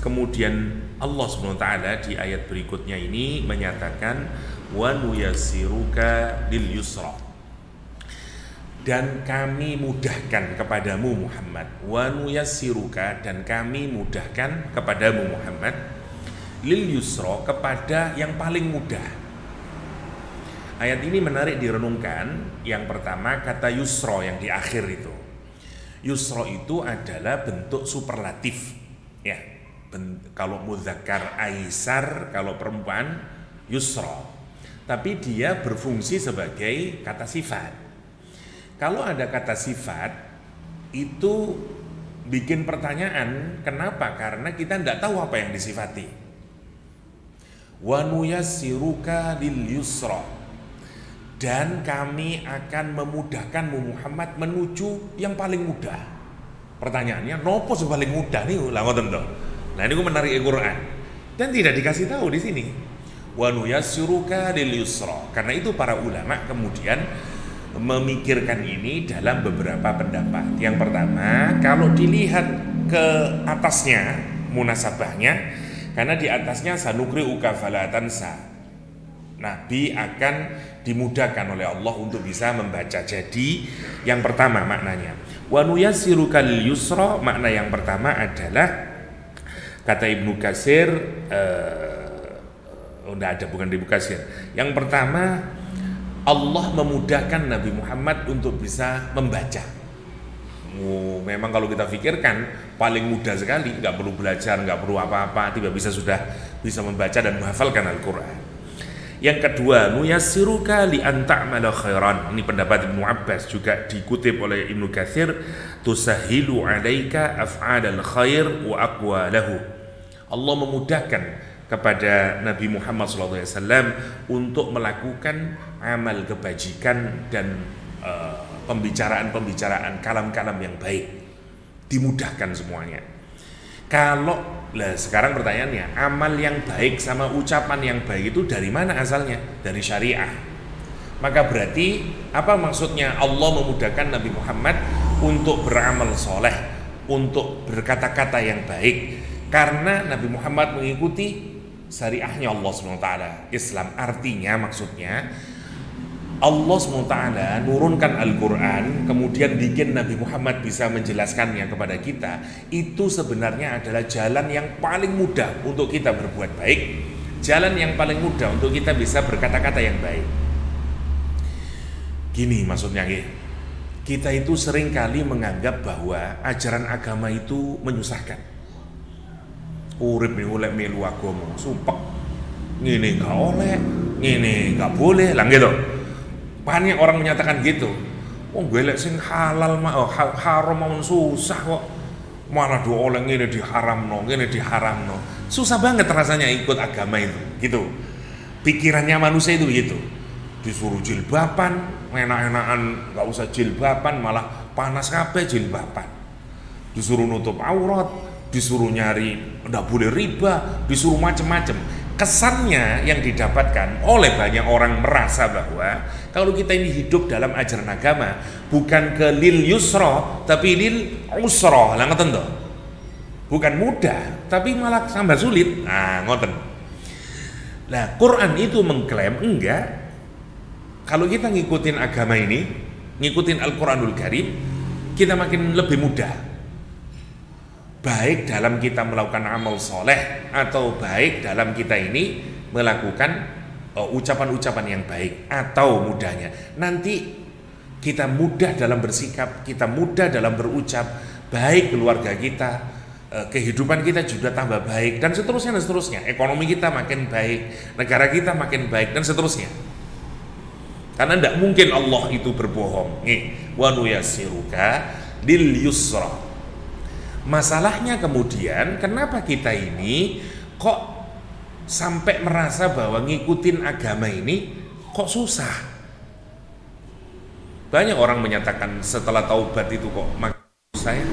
Kemudian Allah SWT di ayat berikutnya ini menyatakan wa nuyassiruka lil yusra, dan kami mudahkan kepadamu Muhammad, wa nuyassiruka, dan kami mudahkan kepadamu Muhammad, lil yusra, kepada yang paling mudah. Ayat ini menarik direnungkan. Yang pertama kata yusra yang di akhir itu. Yusra itu adalah bentuk superlatif, ya. Kalau mudzakkar aisar, kalau perempuan yusra. Tapi dia berfungsi sebagai kata sifat. Kalau ada kata sifat itu bikin pertanyaan, kenapa? Karena kita tidak tahu apa yang disifati. Wa nuyassiruka lil yusra, dan kami akan memudahkanmu Muhammad menuju yang paling mudah. Pertanyaannya, nopo paling mudah nih? Lah ngoten to. Nah ini menarik Al-Quran, dan tidak dikasih tahu di sini. Wa nuyassiruka lil yusra. Karena itu para ulama kemudian memikirkan ini dalam beberapa pendapat. Yang pertama, kalau dilihat ke atasnya munasabahnya, karena di atasnya sanukri'uka fala tansa, Nabi akan dimudahkan oleh Allah untuk bisa membaca. Jadi yang pertama maknanya wa nuyassiruka lil yusra, makna yang pertama adalah kata Ibnu Katsir, bukan Ibnu Katsir. Yang pertama, Allah memudahkan Nabi Muhammad untuk bisa membaca. Memang kalau kita pikirkan paling mudah sekali, nggak perlu belajar, nggak perlu apa-apa, tiba-tiba sudah bisa membaca dan menghafalkan Al-Quran. Yang kedua, nuyassiruka li an ta'mala khairan. Ini pendapat Ibnu Abbas, juga dikutip oleh Ibnu Katsir, tusahilu 'alaika af'alal khair wa aqwalahu. Allah memudahkan kepada Nabi Muhammad SAW untuk melakukan amal kebajikan dan pembicaraan-pembicaraan, kalam-kalam yang baik, dimudahkan semuanya. Sekarang pertanyaannya, amal yang baik sama ucapan yang baik itu dari mana asalnya? Dari syariah. Maka berarti apa maksudnya Allah memudahkan Nabi Muhammad untuk beramal soleh, untuk berkata-kata yang baik? Karena Nabi Muhammad mengikuti syariahnya Allah SWT, Islam. Artinya maksudnya Allah SWT nurunkan Al-Quran, kemudian bikin Nabi Muhammad bisa menjelaskannya kepada kita. Itu sebenarnya adalah jalan yang paling mudah untuk kita berbuat baik, jalan yang paling mudah untuk kita bisa berkata-kata yang baik. Gini maksudnya, kita itu seringkali menganggap bahwa ajaran agama itu menyusahkan. Urip nih oleh melu agama, sumpek ngene gak oleh, ngene gak boleh, lah gitu. Banyak orang menyatakan gitu. Golek sing halal haram mau susah kok. Malah do oleh ngene diharamno, ngene diharamno. Susah banget rasanya ikut agama itu, gitu. Pikirannya manusia itu begitu. Disuruh jilbaban, enak-enakan enggak usah jilbaban, malah panas kabeh jilbaban. Disuruh nutup aurat, disuruh nyari enggak boleh riba, disuruh macem-macem. Kesannya yang didapatkan oleh banyak orang merasa bahwa kalau kita ini hidup dalam ajaran agama bukan ke lil yusra tapi lil usra, lah ngoten to. Bukan mudah tapi malah tambah sulit. Nah, ngoten. Nah, Quran itu mengklaim enggak. Kalau kita ngikutin agama ini, ngikutin Al-Quranul Karim, kita makin lebih mudah. Baik dalam kita melakukan amal soleh atau baik dalam kita ini melakukan ucapan-ucapan yang baik, atau mudahnya nanti kita mudah dalam bersikap, kita mudah dalam berucap, baik keluarga kita, kehidupan kita juga tambah baik, dan seterusnya. Ekonomi kita makin baik, negara kita makin baik, dan seterusnya. Karena tidak mungkin Allah itu berbohong. Wa nuyassiruka lil yusra. Masalahnya kemudian kenapa kita ini kok sampai merasa bahwa ngikutin agama ini kok susah? Banyak orang menyatakan setelah taubat itu kok makin susah ya.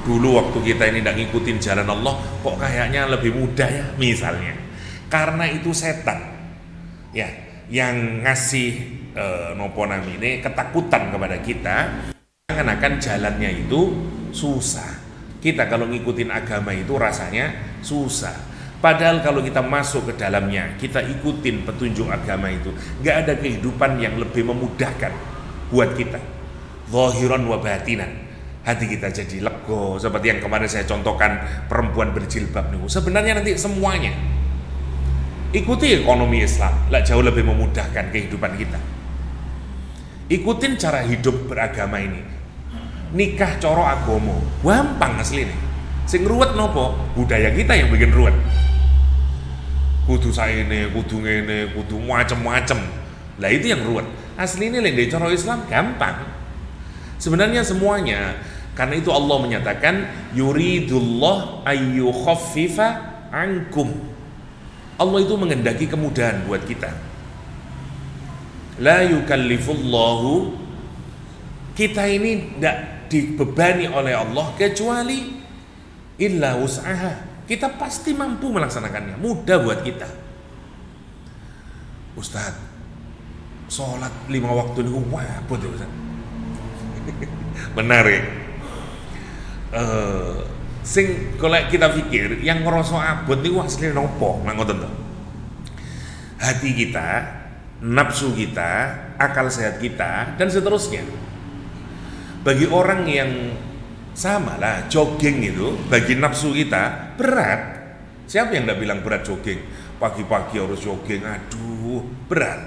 Dulu waktu kita ini tidak ngikutin jalan Allah kok kayaknya lebih mudah ya, misalnya. Karena itu setan ya yang ngasih ketakutan kepada kita, akan jalannya itu susah. Kita kalau ngikutin agama itu rasanya susah. Padahal kalau kita masuk ke dalamnya, kita ikutin petunjuk agama itu, nggak ada kehidupan yang lebih memudahkan buat kita. Zahiran wa batinan. Hati kita jadi lego, seperti yang kemarin saya contohkan perempuan berjilbab nih. Sebenarnya nanti semuanya ikuti ekonomi Islam, lah jauh lebih memudahkan kehidupan kita. Ikutin cara hidup beragama ini. Nikah coro agomo, gampang asli nih. Sing ruwet nopo? Budaya kita yang bikin ruwet. Kudu saene, kudu ngene, kudu macem-macem. Lah itu yang ruwet. Asli ini lek coro Islam gampang. Sebenarnya semuanya, karena itu Allah menyatakan yuridullah ayyukhaffifa ankum. Allah itu menghendaki kemudahan buat kita. La yukallifullahu, kita ini tidak dibebani oleh Allah kecuali illa wus'aha. Kita pasti mampu melaksanakannya, mudah buat kita. Ustaz, sholat 5 waktu ini wabut ya Ustaz. Benar ya. Sing kalau kita pikir yang ngerasa abot niku asline nopo? Nang ngoten to. Hati kita, nafsu kita, akal sehat kita, dan seterusnya. Bagi orang yang sama lah, jogging itu bagi nafsu kita berat. Siapa yang tidak bilang berat jogging? Pagi-pagi harus jogging, aduh berat.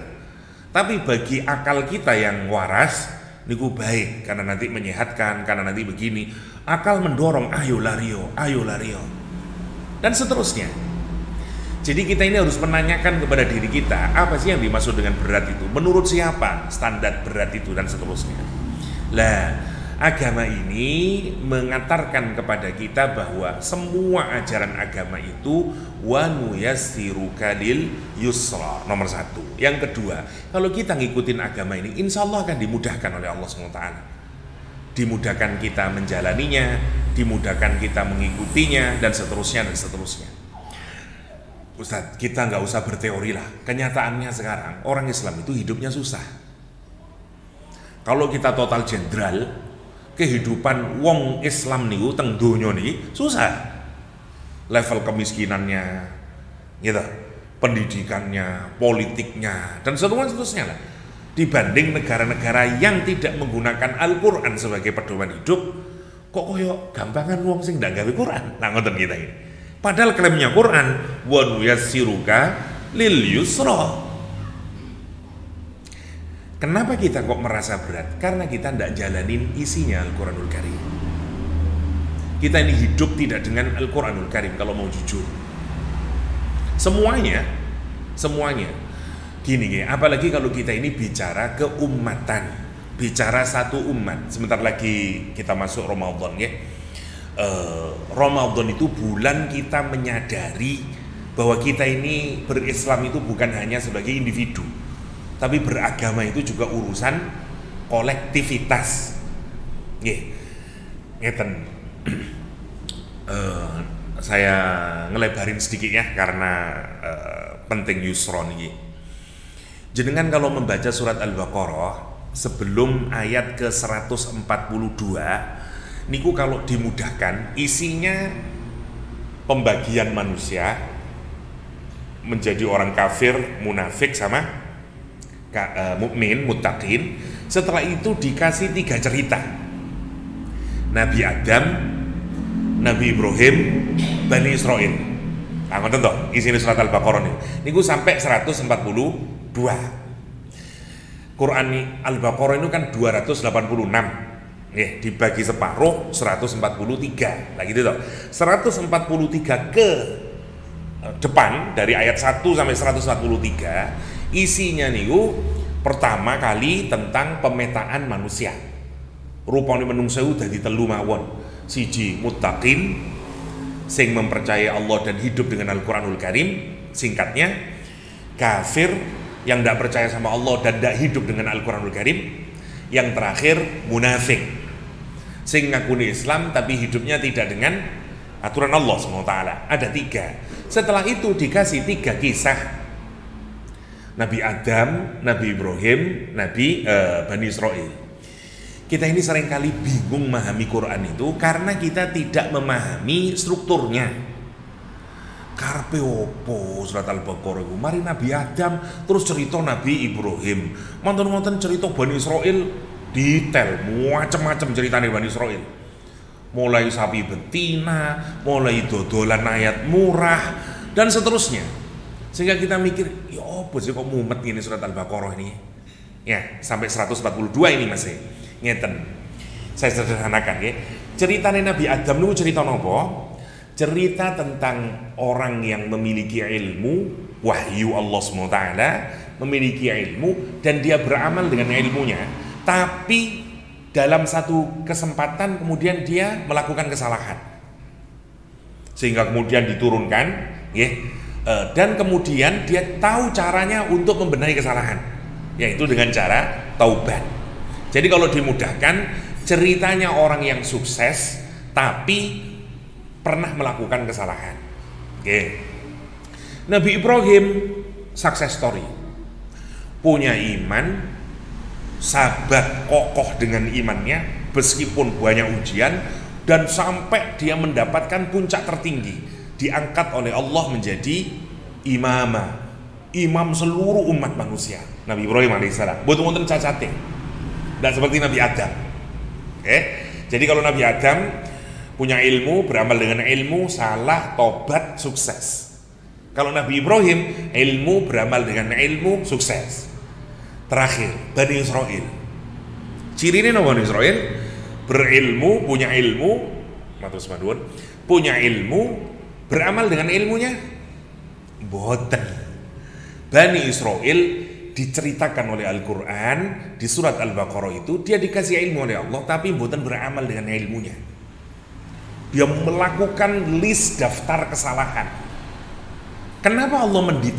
Tapi bagi akal kita yang waras, niku baik karena nanti menyehatkan, karena nanti begini. Akal mendorong, ayo lario, dan seterusnya. Jadi kita ini harus menanyakan kepada diri kita, apa sih yang dimaksud dengan berat itu? Menurut siapa standar berat itu, dan seterusnya. Lah, agama ini mengantarkan kepada kita bahwa semua ajaran agama itu wa nuyassiruka lil yusra, nomor 1. Yang kedua, kalau kita ngikutin agama ini, insya Allah akan dimudahkan oleh Allah SWT. Dimudahkan kita menjalaninya, dimudahkan kita mengikutinya, dan seterusnya, dan seterusnya. Ustadz, kita nggak usah berteori lah. Kenyataannya sekarang, orang Islam itu hidupnya susah. Kalau kita total jenderal, kehidupan wong Islam niku teng donya niki susah. Level kemiskinannya, gitu, pendidikannya, politiknya, dan seterusnya lah. Dibanding negara-negara yang tidak menggunakan Al-Quran sebagai pedoman hidup, kok koyo gampangan wong sing ndak gawe Quran. Nah ngoten kita ini. Padahal klaimnya Quran, wa nuyassiruka lil yusra. Kenapa kita kok merasa berat? Karena kita tidak jalanin isinya Al-Quranul Karim. Kita ini hidup tidak dengan Al-Quranul Karim kalau mau jujur. Semuanya gini, apalagi kalau kita ini bicara keumatan, bicara satu umat. Sebentar lagi kita masuk Ramadan ya. Ramadan itu bulan kita menyadari bahwa kita ini berislam itu bukan hanya sebagai individu, tapi beragama itu juga urusan kolektivitas. Ngeten. Saya ngelebarin sedikit ya karena penting yusron ini. Jenengan kalau membaca surat Al-Baqarah sebelum ayat ke 142 niku kalau dimudahkan isinya pembagian manusia menjadi orang kafir, munafik sama mukmin, muttaqin. Setelah itu dikasih 3 cerita. Nabi Adam, Nabi Ibrahim, Bani Israel. Ah ngoten to, isine surat Al-Baqarah niku sampai 142. Quran Al-Baqarah itu kan 286. Dibagi separuh 143. Nah gitu toh. 143 ke depan dari ayat 1 sampai 143 isinya niku pertama kali tentang pemetaan manusia. Rupane menungsa dadi 3 mawon. Siji muttaqin sing mempercayai Allah dan hidup dengan Al-Quranul Karim, singkatnya. Kafir yang tidak percaya sama Allah dan tidak hidup dengan Al-Quranul Karim. Yang terakhir munafik sing ngakuni Islam tapi hidupnya tidak dengan aturan Allah SWT. Ada 3. Setelah itu dikasih 3 kisah Nabi Adam, Nabi Ibrahim, Nabi Bani Israel. Kita ini seringkali bingung memahami Quran itu karena kita tidak memahami strukturnya. Ape opo surat Al-Baqarah iku? Mari Nabi Adam terus cerita Nabi Ibrahim. Manten-manten cerita Bani Israil detail, macam-macam ceritane Bani Israil. Mulai sapi betina, mulai dodolan ayat murah dan seterusnya. Sehingga kita mikir, ya opo sih kok mumet ini surat Al-Baqarah ini? Ya, sampai 142 ini masih. Ngeten. Saya sederhanakan ya. Ceritane Nabi Adam itu cerita nopo? Cerita tentang orang yang memiliki ilmu, wahyu Allah SWT, memiliki ilmu dan dia beramal dengan ilmunya, tapi dalam satu kesempatan kemudian dia melakukan kesalahan, sehingga kemudian diturunkan, ya, dan kemudian dia tahu caranya untuk membenahi kesalahan, yaitu dengan cara taubat. Jadi kalau dimudahkan, ceritanya orang yang sukses tapi pernah melakukan kesalahan. Oke. Nabi Ibrahim success story. Punya iman, sabar kokoh dengan imannya meskipun banyak ujian dan sampai dia mendapatkan puncak tertinggi, diangkat oleh Allah menjadi imam seluruh umat manusia. Nabi Ibrahim alaihissalam. Boten-boten cacate. Tidak seperti Nabi Adam. Oke. Jadi kalau Nabi Adam punya ilmu, beramal dengan ilmu, salah, tobat, sukses. Kalau Nabi Ibrahim, ilmu, beramal dengan ilmu, sukses. Terakhir, Bani Israil. Ciri ini Bani Israil, berilmu, punya ilmu, punya ilmu, beramal dengan ilmunya, boten. Bani Israil diceritakan oleh Al-Quran di surat Al-Baqarah itu, dia dikasih ilmu oleh Allah, tapi boten beramal dengan ilmunya. Dia melakukan list daftar kesalahan. Kenapa Allah mendetailkan